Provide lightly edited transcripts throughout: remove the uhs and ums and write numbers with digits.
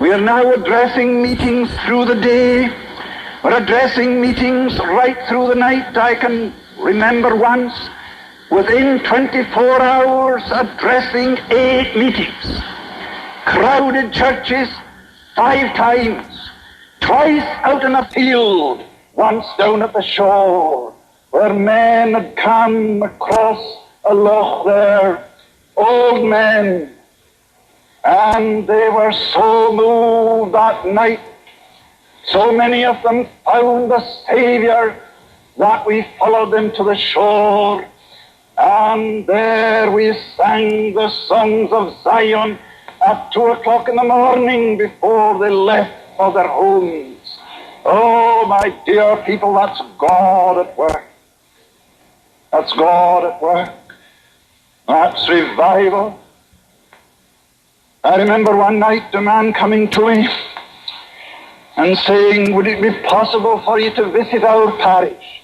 We are now addressing meetings through the day. We're addressing meetings right through the night. I can remember once, within 24 hours, addressing 8 meetings. Crowded churches 5 times. Twice out in a field, once down at the shore, where men had come across a loch there, old men, and they were so moved that night. So many of them found the Savior that we followed them to the shore, and there we sang the songs of Zion at 2 o'clock in the morning before they left for their homes. Oh, my dear people, that's God at work. That's God at work. That's revival. I remember one night a man coming to me and saying, would it be possible for you to visit our parish?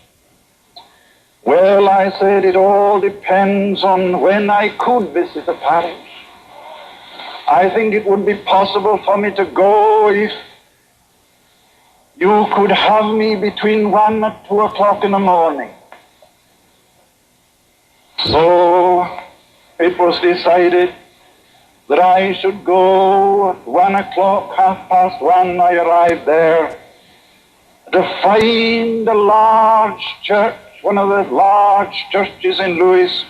Well, I said, it all depends on when I could visit the parish. I think it would be possible for me to go if you could have me between 1 and 2 o'clock in the morning. So it was decided that I should go at 1 o'clock, 1:30. I arrived there to find a large church, one of the large churches in Lewis,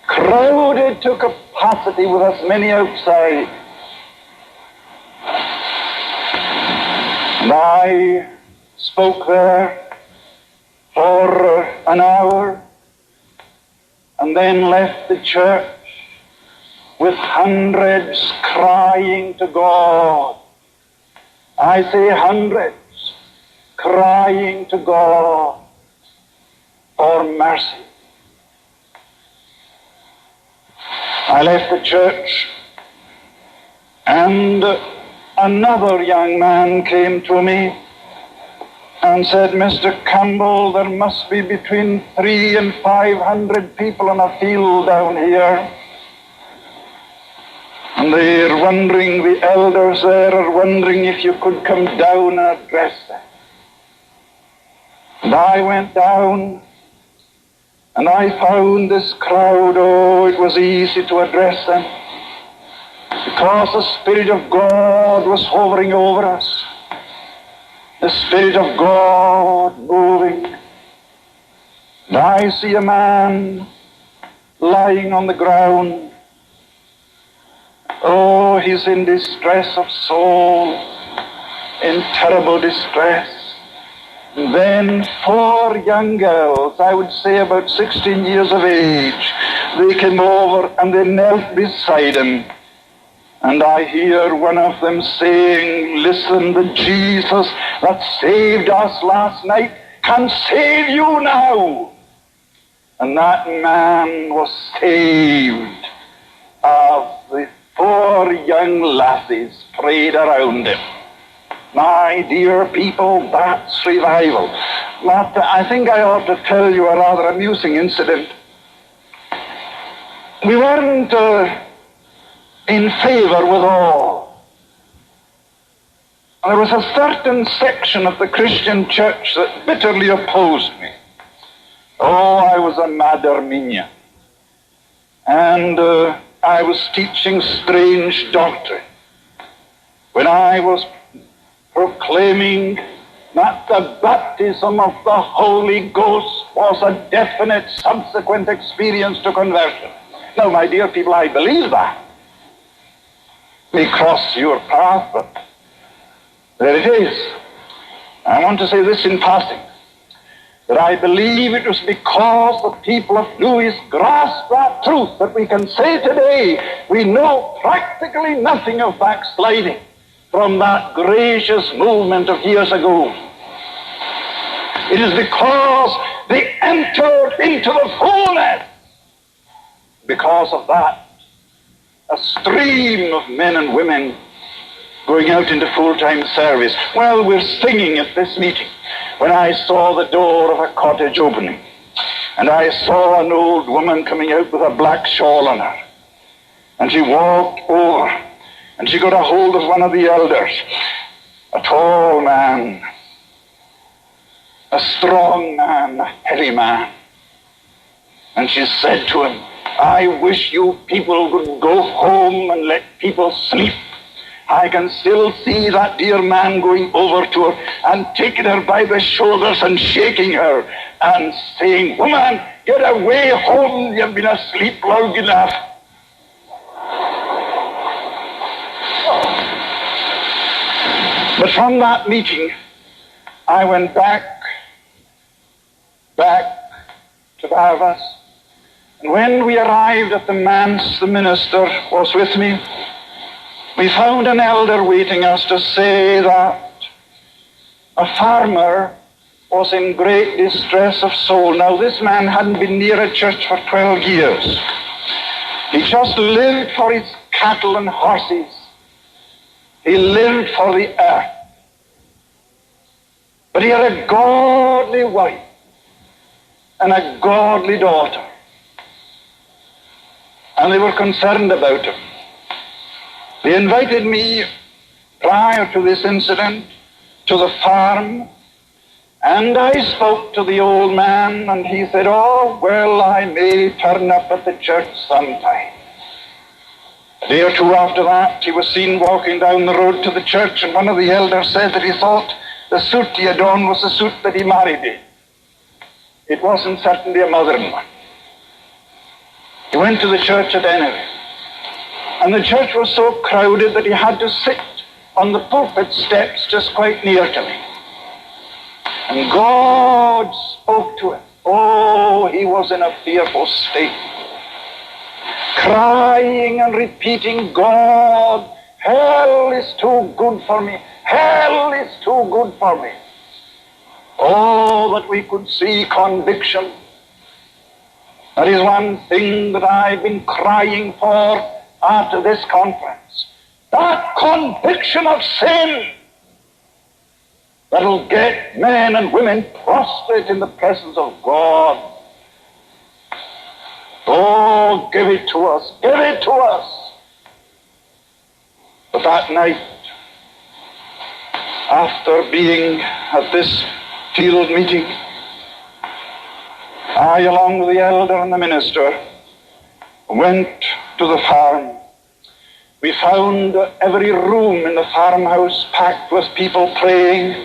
crowded to capacity with as many outside. And I spoke there for an hour and then left the church with hundreds crying to God. I say hundreds crying to God for mercy. I left the church, and another young man came to me and said, Mr. Campbell, there must be between 300 and 500 people in a field down here. And they're wondering, the elders there are wondering if you could come down and address them. And I went down, and I found this crowd, oh, it was easy to address them, because the Spirit of God was hovering over us. The Spirit of God moving. And I see a man lying on the ground. Oh, he's in distress of soul, in terrible distress. And then 4 young girls, I would say about 16 years of age, they came over and they knelt beside him. And I hear one of them saying, listen, the Jesus that saved us last night can save you now. And that man was saved of the 4 young lassies prayed around him. My dear people, that's revival. But I think I ought to tell you a rather amusing incident. We weren't in favor with all. There was a certain section of the Christian church that bitterly opposed me. Oh, I was a mad Arminian. And I was teaching strange doctrine. When I was proclaiming that the baptism of the Holy Ghost was a definite subsequent experience to conversion. Now, my dear people, I believe that. May cross your path, but there it is. I want to say this in passing, that I believe it was because the people of Lewis grasped that truth that we can say today we know practically nothing of backsliding from that gracious movement of years ago. It is because they entered into the fullness. Because of that, a stream of men and women going out into full-time service. Well, we're singing at this meeting when I saw the door of a cottage opening, and I saw an old woman coming out with a black shawl on her, and she walked over And she got a hold of one of the elders, a tall man, a strong man, a heavy man. And she said to him, I wish you people would go home and let people sleep. I can still see that dear man going over to her and taking her by the shoulders and shaking her and saying, woman, get away home, you've been asleep long enough. But from that meeting, I went back to Barvas. And when we arrived at the manse, the minister was with me. We found an elder waiting us to say that a farmer was in great distress of soul. Now, this man hadn't been near a church for 12 years. He just lived for his cattle and horses. He lived for the earth. But he had a godly wife and a godly daughter. And they were concerned about him. They invited me prior to this incident to the farm, and I spoke to the old man, and he said, oh, well, I may turn up at the church sometime. A day or two after that, he was seen walking down the road to the church, and one of the elders said that he thought the suit he had on was the suit that he married in. It wasn't certainly a modern one. He went to the church at any. And the church was so crowded that he had to sit on the pulpit steps just quite near to me. And God spoke to him. Oh, he was in a fearful state, crying and repeating, God, hell is too good for me. Hell is too good for me. Oh, that we could see conviction. That is one thing that I've been crying for after this conference. That conviction of sin that'll get men and women prostrate in the presence of God. Oh, give it to us. Give it to us. But that night, after being at this field meeting, I, along with the elder and the minister, went to the farm. We found every room in the farmhouse packed with people praying.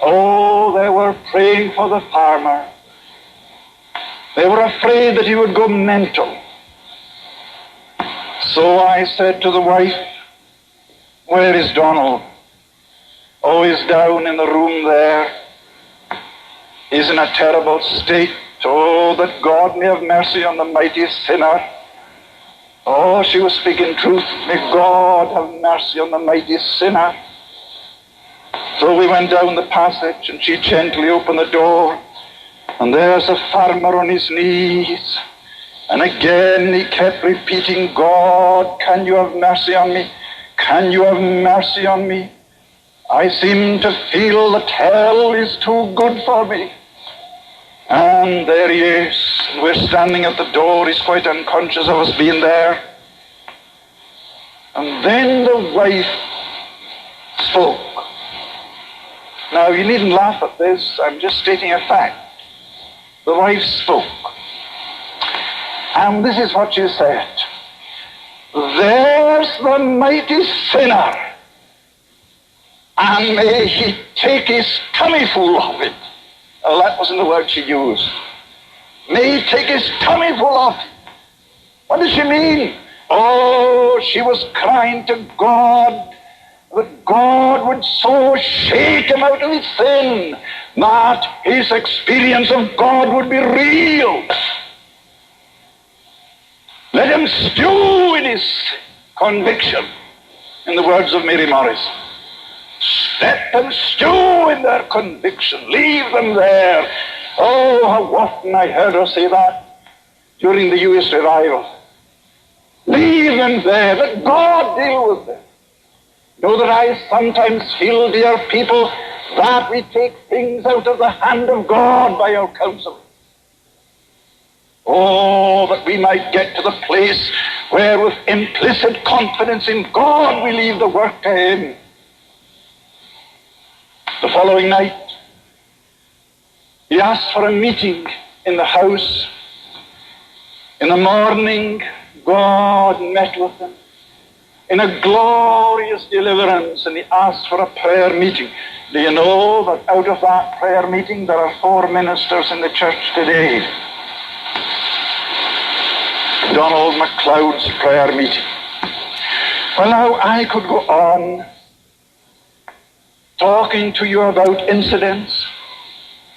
Oh, they were praying for the farmer. They were afraid that he would go mental. So I said to the wife, where is Donald? Oh, he's down in the room there. He's in a terrible state. Oh, that God may have mercy on the mighty sinner. Oh, she was speaking truth. May God have mercy on the mighty sinner. So we went down the passage, and she gently opened the door, and there's a farmer on his knees. And again he kept repeating, God, can you have mercy on me? Can you have mercy on me? I seem to feel that hell is too good for me. And there he is. We're standing at the door. He's quite unconscious of us being there. And then the wife spoke. Now, you needn't laugh at this. I'm just stating a fact. The wife spoke. And this is what she said. There's the mighty sinner, and may he take his tummy full of it. Well, that wasn't the word she used. May he take his tummy full of it. What does she mean? Oh, she was crying to God that God would so shake him out of his sin that his experience of God would be real. Let him stew in his conviction, in the words of Mary Morris. Let them stew in their conviction. Leave them there. Oh, how often I heard her say that during the U.S. revival. Leave them there. Let God deal with them. Know that I sometimes feel, dear people, that we take things out of the hand of God by our counsel. Oh, that we might get to the place where with implicit confidence in God we leave the work to Him. The following night, he asked for a meeting in the house. In the morning, God met with him in a glorious deliverance, and he asked for a prayer meeting. Do you know that out of that prayer meeting there are 4 ministers in the church today? Donald MacLeod's prayer meeting. Well, now I could go on talking to you about incidents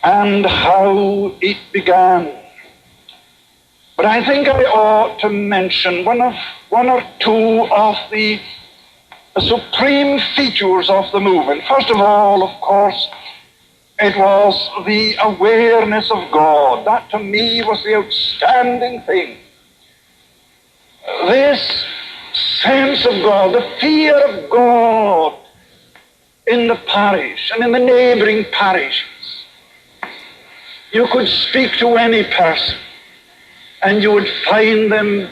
and how it began. But I think I ought to mention one or two of the supreme features of the movement. First of all, of course, it was the awareness of God. That to me was the outstanding thing. This sense of God, the fear of God in the parish and in the neighboring parishes. You could speak to any person and you would find them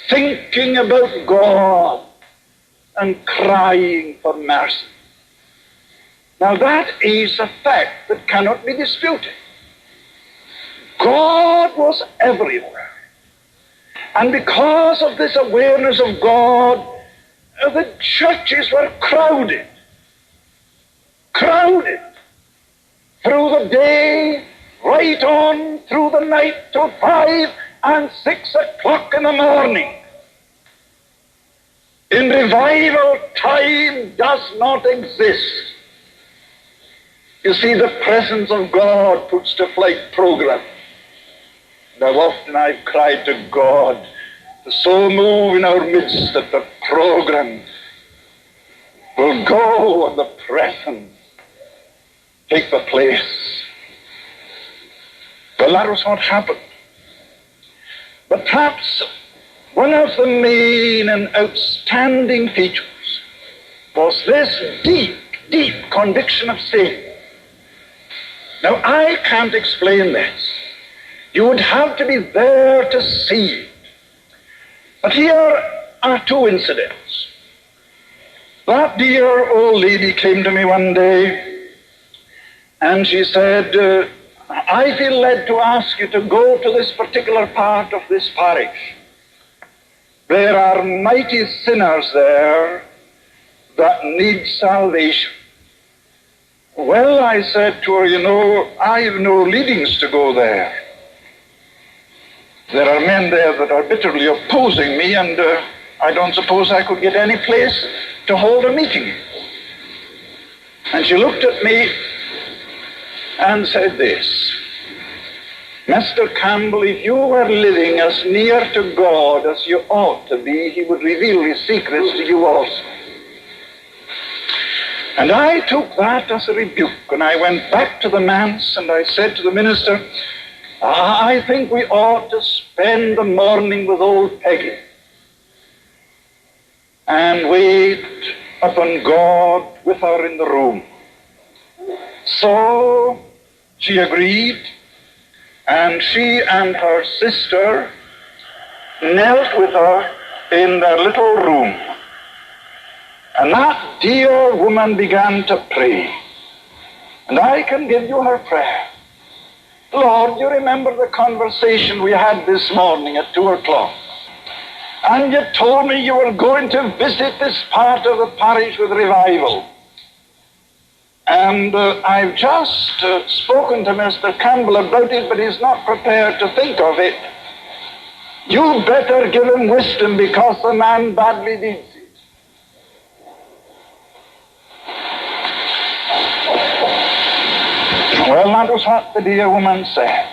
thinking about God and crying for mercy. Now that is a fact that cannot be disputed. God was everywhere. And because of this awareness of God, the churches were crowded through the day, right on through the night till 5 and 6 o'clock in the morning. In revival, time does not exist. You see, the presence of God puts to flight program. And how often I've cried to God to so move in our midst that the program will go and the presence take the place. Well, that was what happened. But perhaps one of the main and outstanding features was this deep, deep conviction of sin. Now, I can't explain this. You would have to be there to see it. But here are 2 incidents. That dear old lady came to me one day and she said, I feel led to ask you to go to this particular part of this parish. There are mighty sinners there that need salvation. Well, I said to her, you know, I have no leadings to go there. There are men there that are bitterly opposing me, and I don't suppose I could get any place to hold a meeting. And she looked at me and said this, Mr. Campbell, if you were living as near to God as you ought to be, He would reveal His secrets to you also. And I took that as a rebuke, and I went back to the manse and I said to the minister, I think we ought to spend the morning with old Peggy and wait upon God with her in the room. So she agreed, and she and her sister knelt with her in their little room. And that dear woman began to pray. And I can give you her prayer. Lord, you remember the conversation we had this morning at 2 o'clock. And you told me you were going to visit this part of the parish with revival. And I've just spoken to Mr. Campbell about it, but he's not prepared to think of it. You better give him wisdom because the man badly needs it. Well, that was what the dear woman said.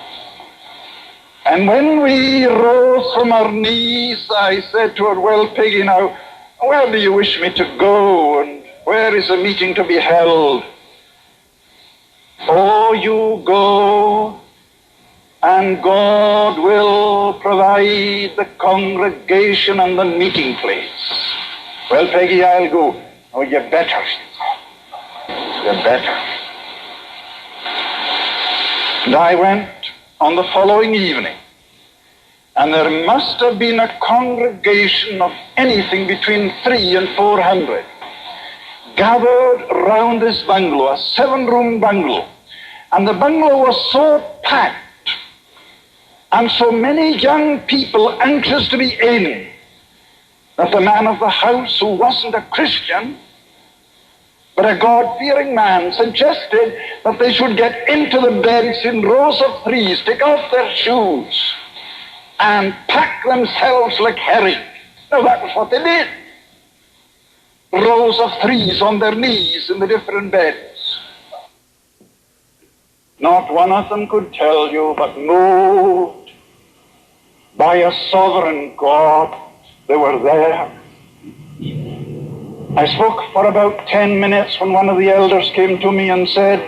And when we rose from our knees, I said to her, well, Peggy, now, where do you wish me to go, and where is the meeting to be held? Oh, you go, and God will provide the congregation and the meeting place. Well, Peggy, I'll go. Oh, you better, she said. You better. And I went on the following evening. And there must have been a congregation of anything between 300 and 400 gathered round this bungalow, a 7-room bungalow. And the bungalow was so packed, and so many young people anxious to be in, that the man of the house, who wasn't a Christian, but a God-fearing man, suggested that they should get into the beds in rows of threes, take off their shoes, and pack themselves like herring. Now that was what they did. Rows of threes on their knees in the different beds. Not one of them could tell you, but moved by a sovereign God, they were there. I spoke for about 10 minutes when one of the elders came to me and said,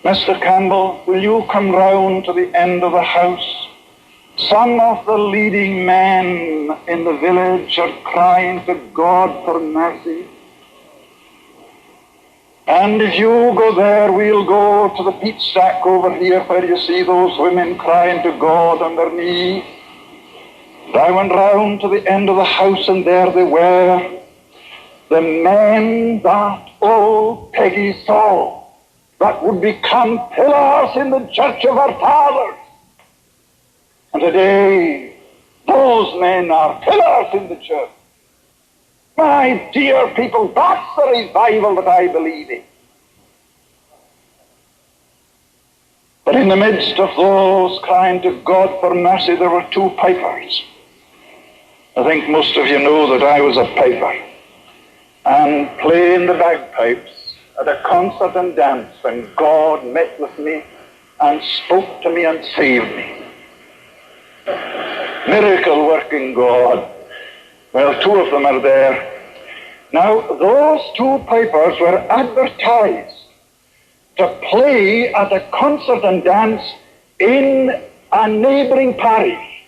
Mr. Campbell, will you come round to the end of the house? Some of the leading men in the village are crying to God for mercy. And if you go there, we'll go to the peat stack over here where you see those women crying to God on their knees. And I went round to the end of the house, and there they were, the men that old Peggy saw, that would become pillars in the church of our fathers. And today, those men are pillars in the church. My dear people, that's the revival that I believe in. But in the midst of those crying to God for mercy, there were 2 pipers. I think most of you know that I was a piper, and playing the bagpipes at a concert and dance when God met with me and spoke to me and saved me. Miracle working God. Well, 2 of them are there. Now, those 2 pipers were advertised to play at a concert and dance in a neighboring parish.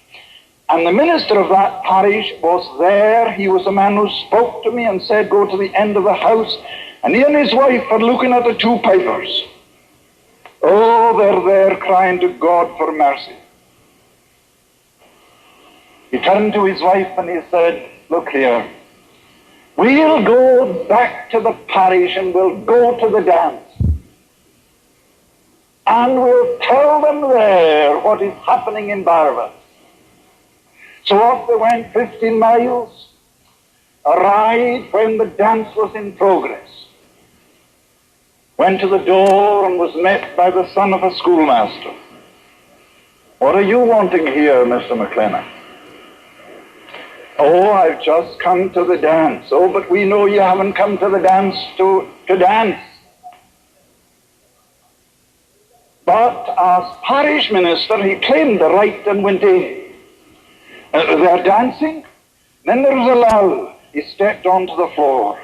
And the minister of that parish was there. He was a man who spoke to me and said, go to the end of the house. And he and his wife are looking at the 2 pipers. Oh, they're there crying to God for mercy. He turned to his wife and he said, look here, we'll go back to the parish and we'll go to the dance. And we'll tell them there what is happening in Barva. So off they went 15 miles, arrived when the dance was in progress. Went to the door and was met by the son of a schoolmaster. What are you wanting here, Mr. McLennan? Oh, I've just come to the dance. Oh, but we know you haven't come to the dance to dance. But as parish minister, he claimed the right and went in. They're dancing. Then there was a lull. He stepped onto the floor.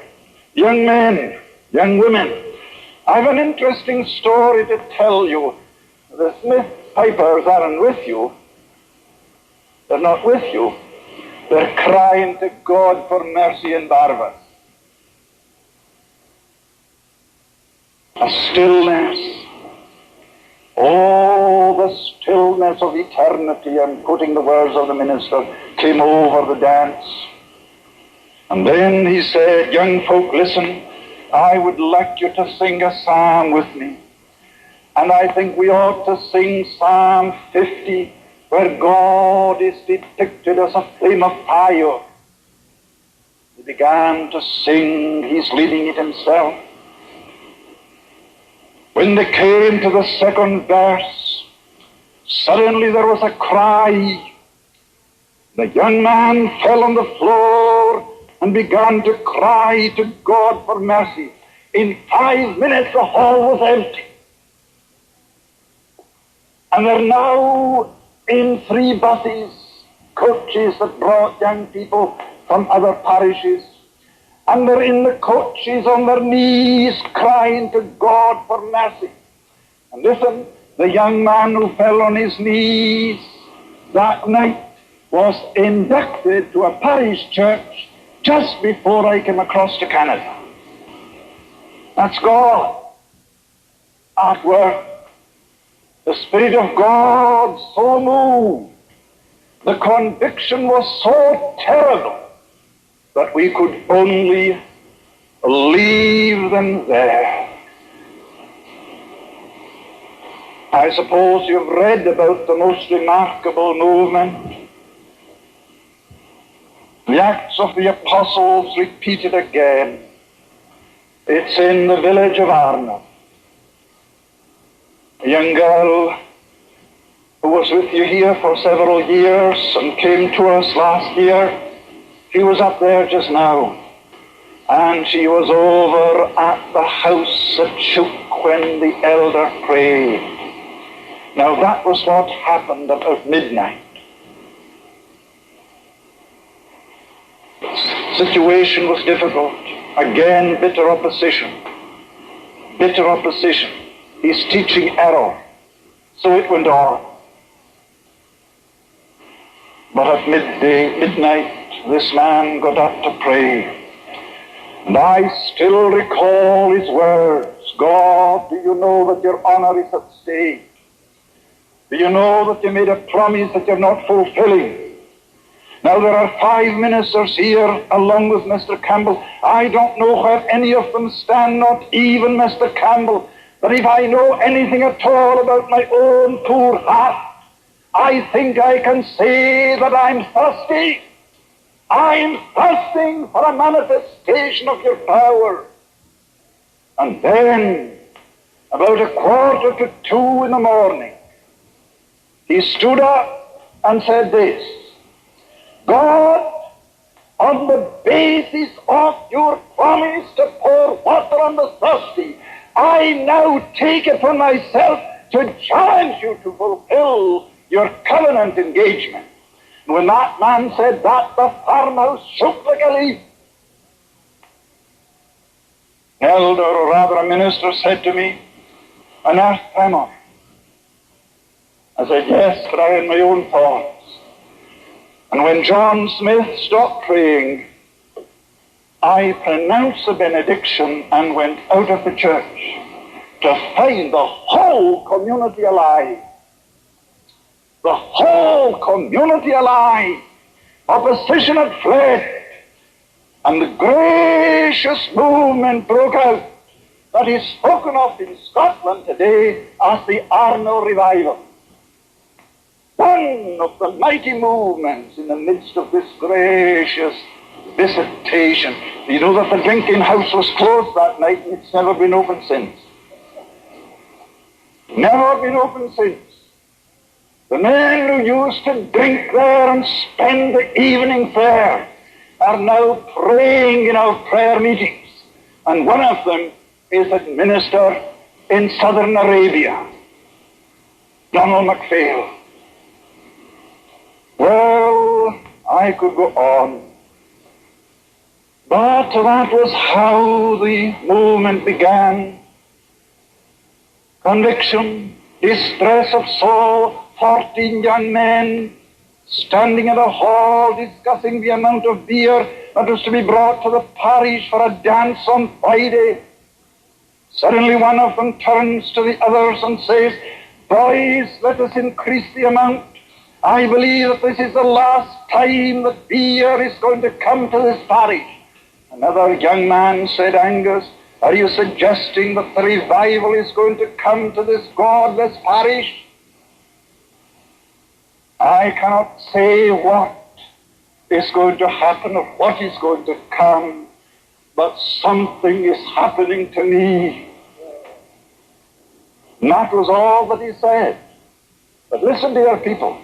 Young men, young women, I have an interesting story to tell you. The Smith pipers aren't with you. They're not with you. They're crying to God for mercy in Barva. A stillness. Oh, the stillness of eternity, and quoting the words of the minister, came over the dance. And then he said, young folk, listen, I would like you to sing a psalm with me. And I think we ought to sing Psalm 50, where God is depicted as a flame of fire. He began to sing, he's leading it himself. When they came to the second verse, suddenly there was a cry. The young man fell on the floor and began to cry to God for mercy. In 5 minutes the hall was empty. And they're now in 3 buses, coaches that brought young people from other parishes. And they're in the coaches on their knees crying to God for mercy. And listen, the young man who fell on his knees that night was inducted to a parish church just before I came across to Canada. That's God at work. The Spirit of God so moved The conviction was so terrible that we could only leave them there. I suppose you've read about the most remarkable movement. The Acts of the Apostles repeated again. It's in the village of Arnhem. A young girl who was with you here for several years and came to us last year, she was up there just now. And she was over at the house that shook when the elder prayed. Now that was what happened about midnight. The situation was difficult. Again, bitter opposition. Bitter opposition. He's teaching error. So it went on. But at midnight, this man got up to pray. And I still recall his words. God, do you know that your honor is at stake? Do you know that you made a promise that you're not fulfilling? Now there are 5 ministers here along with Mr. Campbell. I don't know where any of them stand, not even Mr. Campbell. But if I know anything at all about my own poor heart, I think I can say that I'm thirsty. I'm thirsting for a manifestation of your power. And then, about 1:45 in the morning, he stood up and said this: God, on the basis of your promise to pour water on the thirsty, I now take it upon myself to challenge you to fulfill your covenant engagement. And when that man said that, the farmhouse shook like a leaf. An elder, or rather a minister, said to me, an earth tremor. I said, yes, but I had my own thoughts. And when John Smith stopped praying, I pronounced the benediction and went out of the church to find the whole community alive. The whole community alive. Opposition had fled, and the gracious movement broke out that is spoken of in Scotland today as the Arno Revival. One of the mighty movements in the midst of this gracious visitation. You know that the drinking house was closed that night, and it's never been opened since. Never been opened since. The men who used to drink there and spend the evening there are now praying in our prayer meetings. And one of them is a minister in southern Arabia, Donald MacPhail. Well, I could go on. But that was how the movement began. Conviction, distress of soul, 14 young men standing in a hall discussing the amount of beer that was to be brought to the parish for a dance on Friday. Suddenly one of them turns to the others and says, boys, let us increase the amount. I believe that this is the last time that beer is going to come to this parish. Another young man said, Angus, are you suggesting that the revival is going to come to this godless parish? I cannot say what is going to happen or what is going to come, but something is happening to me. And that was all that he said. But listen, dear people.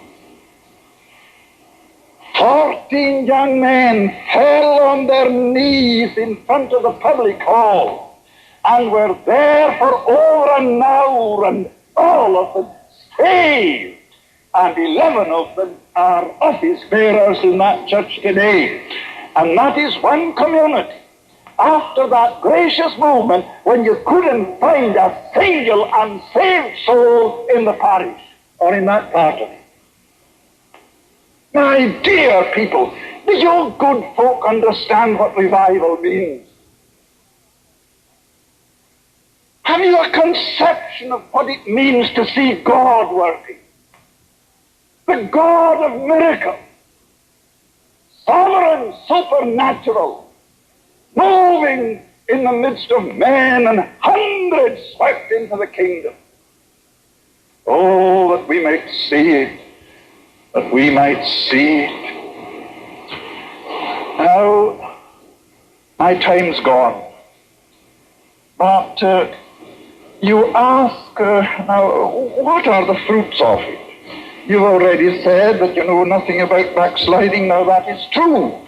14 young men fell on their knees in front of the public hall and were there for over an hour, and all of them saved. And 11 of them are office bearers in that church today. And that is one community. After that gracious movement, when you couldn't find a single unsaved soul in the parish or in that part of it. My dear people, do you good folk understand what revival means? Have you a conception of what it means to see God working? the God of miracles, sovereign, supernatural, moving in the midst of men, and hundreds swept into the kingdom. Oh, that we might see it, that we might see it. Now, my time's gone. But you ask, now, what are the fruits of it? You've already said that you know nothing about backsliding. Now, that is true.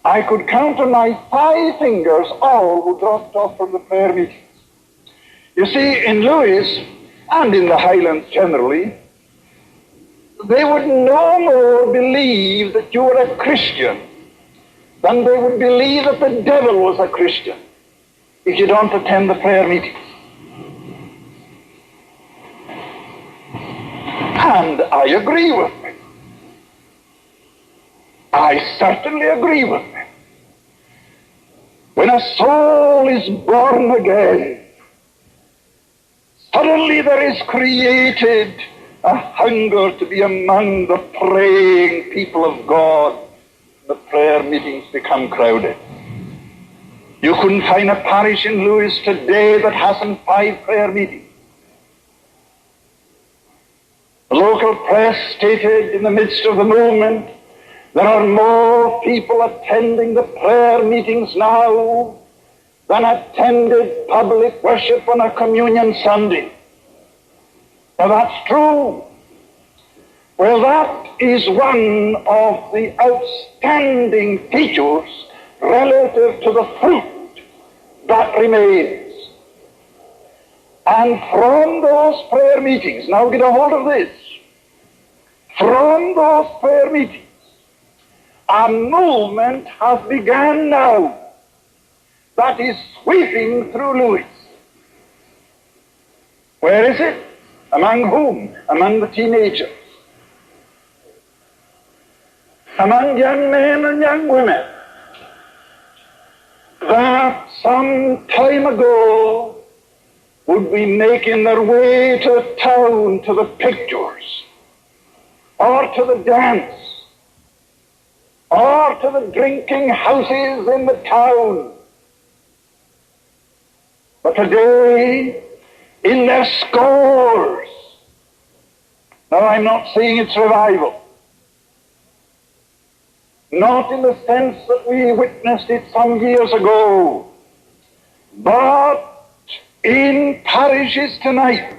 I could count on my 5 fingers all who dropped off from the prayer meetings. You see, in Lewis, and in the Highlands generally, they would no more believe that you were a Christian than they would believe that the devil was a Christian if you don't attend the prayer meetings. And I agree with them. I certainly agree with them. When a soul is born again, suddenly there is created a hunger to be among the praying people of God. The prayer meetings become crowded. You couldn't find a parish in Lewis today that hasn't 5 prayer meetings. The local press stated in the midst of the movement, there are more people attending the prayer meetings now than attended public worship on a communion Sunday. Now that's true. Well, that is one of the outstanding features relative to the fruit that remains. And from those prayer meetings, now get a hold of this, from those prayer meetings, a movement has begun now that is sweeping through Lewis. Where is it? Among whom? Among the teenagers. Among young men and young women that some time ago would be making their way to town, to the pictures, or to the dance, or to the drinking houses in the town. But today, in their scores, now I'm not saying it's revival, not in the sense that we witnessed it some years ago, but in parishes tonight,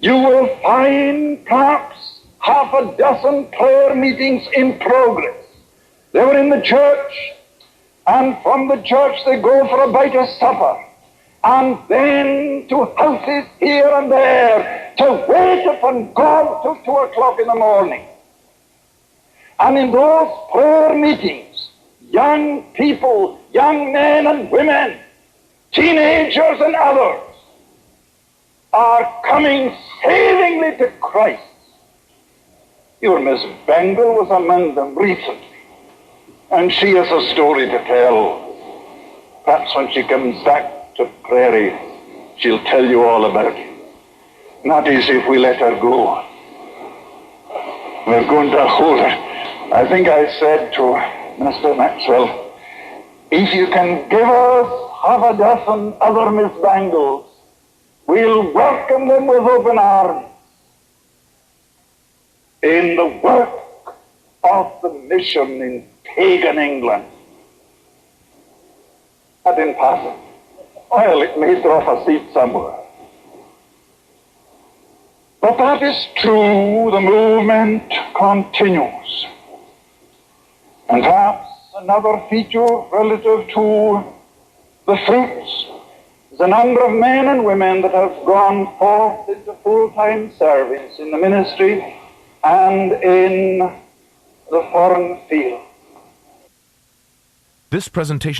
you will find perhaps half a dozen prayer meetings in progress. They were in the church, and from the church they go for a bite of supper, and then to houses here and there to wait upon God till 2 o'clock in the morning. And in those prayer meetings, young people, young men and women, teenagers and others, are coming savingly to Christ. Your Miss Bengal was among them recently, and she has a story to tell. Perhaps when she comes back to Prairie, she'll tell you all about it. Not as if we let her go. We're going to hold her. I think I said to Mr. Maxwell, if you can give us half a dozen other Miss Bangles, we'll welcome them with open arms in the work of the mission in pagan England. I didn't pass it. Well, it may drop a seat somewhere. But that is true. The movement continues. And perhaps another feature relative to the fruits is the number of men and women that have gone forth into full-time service in the ministry and in the foreign field. This presentation